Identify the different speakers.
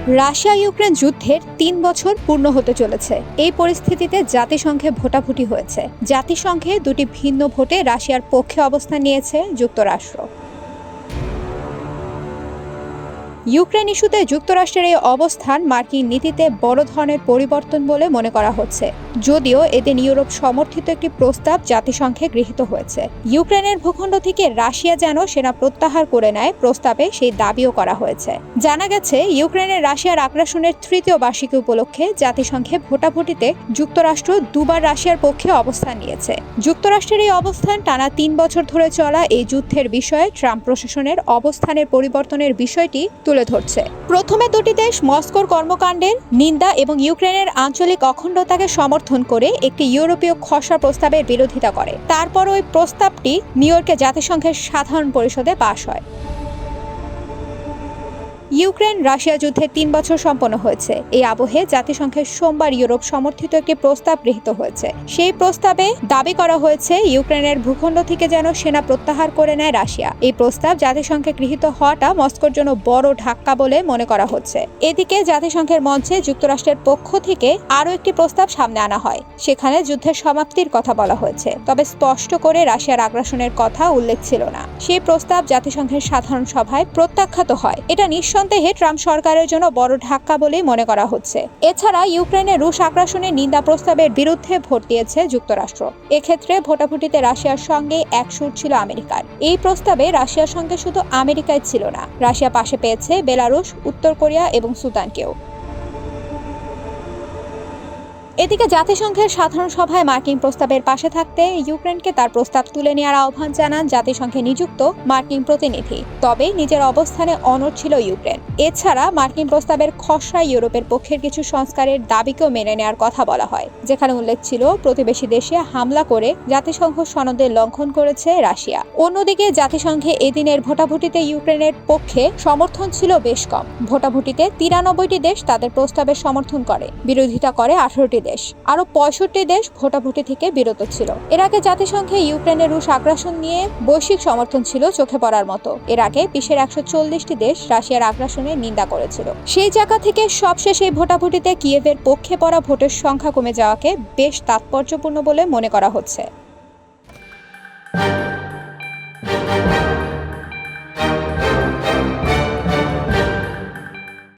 Speaker 1: Russia Ukraine যুদ্ধের ৩ বছর পূর্ণ হতে চলেছে। এই পরিস্থিতিতে জাতিসংঘে ভোটাভুটি হয়েছে। জাতিসংঘে দুটি ভিন্ন ভোটে রাশিয়ার পক্ষে অবস্থান নিয়েছে যুক্তরাষ্ট্র। ইউক্রেন ইস্যুতে যুক্তরাষ্ট্রের এই অবস্থান মার্কিন নীতিতে বড় ধরনের পরিবর্তন বলে মনে করা হচ্ছে, যদিও এদিন ইউরোপ সমর্থিত একটি প্রস্তাব জাতিসংঘে গৃহীত হয়েছে। ইউক্রেনের ভূখণ্ড থেকে রাশিয়া যেন সেনা প্রত্যাহার করে নেয়, প্রস্তাবে সেই দাবিও করা হয়েছে। জানা গেছে, ইউক্রেনের রাশিয়ার আগ্রাসনের ৩য় বার্ষিকী উপলক্ষে জাতিসংঘে ভোটাভুটিতে যুক্তরাষ্ট্র দুবার রাশিয়ার পক্ষে অবস্থান নিয়েছে। যুক্তরাষ্ট্রের এই অবস্থান টানা ৩ বছর ধরে চলা এই যুদ্ধের বিষয়ে ট্রাম্প প্রশাসনের অবস্থানের পরিবর্তনের বিষয়টি তুলে ধরছে। প্রথমে দুটি দেশ মস্কোর কর্মকাণ্ডের নিন্দা এবং ইউক্রেনের আঞ্চলিক অখণ্ডতাকে সমর্থন করে একটি ইউরোপীয় খসড়া প্রস্তাবের বিরোধিতা করে। তারপর ওই প্রস্তাবটি নিউ ইয়র্কে জাতিসংঘের সাধারণ পরিষদে পাশ হয়। ইউক্রেন রাশিয়া যুদ্ধের ৩ বছর সম্পন্ন হয়েছে। এই আবহে জাতিসংঘের সোমবার ইউরোপ সমর্থিত একটি প্রস্তাব গৃহীত হয়েছে। সেই প্রস্তাবে দাবি করা হয়েছে, ইউক্রেনের ভূখণ্ড থেকে যেন সেনা প্রত্যাহার করে নেয় রাশিয়া। এই প্রস্তাব জাতিসংঘে গৃহীত হওয়াটা মস্কোর জন্য বড় ধাক্কা বলে মনে করা হচ্ছে। এদিকে জাতিসংঘের মঞ্চে যুক্তরাষ্ট্রের পক্ষ থেকে আরও একটি প্রস্তাব সামনে আনা হয়। সেখানে যুদ্ধের সমাপ্তির কথা বলা হয়েছে, তবে স্পষ্ট করে রাশিয়ার আগ্রাসনের কথা উল্লেখ ছিল না। সেই প্রস্তাব জাতিসংঘের সাধারণ সভায় প্রত্যাখ্যাত হয়। এটা নিঃসন্দেহে ট্রাম্প সরকারের জন্য বড় ধাক্কা বলেই মনে করা হচ্ছে। এছাড়া ইউক্রেনে রুশ আগ্রাসনের নিন্দা প্রস্তাবের বিরুদ্ধে ভোট দিয়েছে যুক্তরাষ্ট্র। এক্ষেত্রে ভোটাভুটিতে রাশিয়ার সঙ্গে এক সুর ছিল আমেরিকার। এই প্রস্তাবে রাশিয়ার সঙ্গে শুধু আমেরিকাই ছিল না, রাশিয়া পাশে পেয়েছে বেলারুশ, উত্তর কোরিয়া এবং সুদানকেও। এদিকে জাতিসংঘের সাধারণ সভায় মার্কিন প্রস্তাবের পাশে থাকতে ইউক্রেনকে তার প্রস্তাব তুলে নেওয়ার আহ্বান জানান জাতিসংঘে নিযুক্ত মার্কিন প্রতিনিধি। তবে নিজের অবস্থানে অনড় ছিল ইউক্রেন। এছাড়া মার্কিন প্রস্তাবের খসড়ায় ইউরোপের পক্ষের কিছু সংস্কারের দাবিকেও মেনে নেওয়ার কথা বলা হয়, যেখানে উল্লেখ ছিল প্রতিবেশী দেশে হামলা করে জাতিসংঘ সনদের লঙ্ঘন করেছে রাশিয়া। অন্যদিকে জাতিসংঘে এদিনের ভোটাভুটিতে ইউক্রেনের পক্ষে সমর্থন ছিল বেশ কম। ভোটাভুটিতে 93টি দেশ তাদের প্রস্তাবের সমর্থন করে, বিরোধিতা করে 18টি দেশ। আরো 65 দেশ ভোটাভুটি থেকে বিরত ছিল। এর আগে জাতিসংঘে ইউক্রেনের রুশ আগ্রাসন নিয়ে বৈশ্বিক সমর্থন ছিল চোখে পড়ার মতো। এর আগে বিশ্বের 140টি দেশ রাশিয়ার আগ্রাসনের নিন্দা করেছিল। সেই জায়গা থেকে সবশেষে ভোটাভুটিতে কিয়েভের পক্ষে পড়া ভোটের সংখ্যা কমে যাওয়াকে বেশ তাৎপর্যপূর্ণ বলে মনে করা হচ্ছে।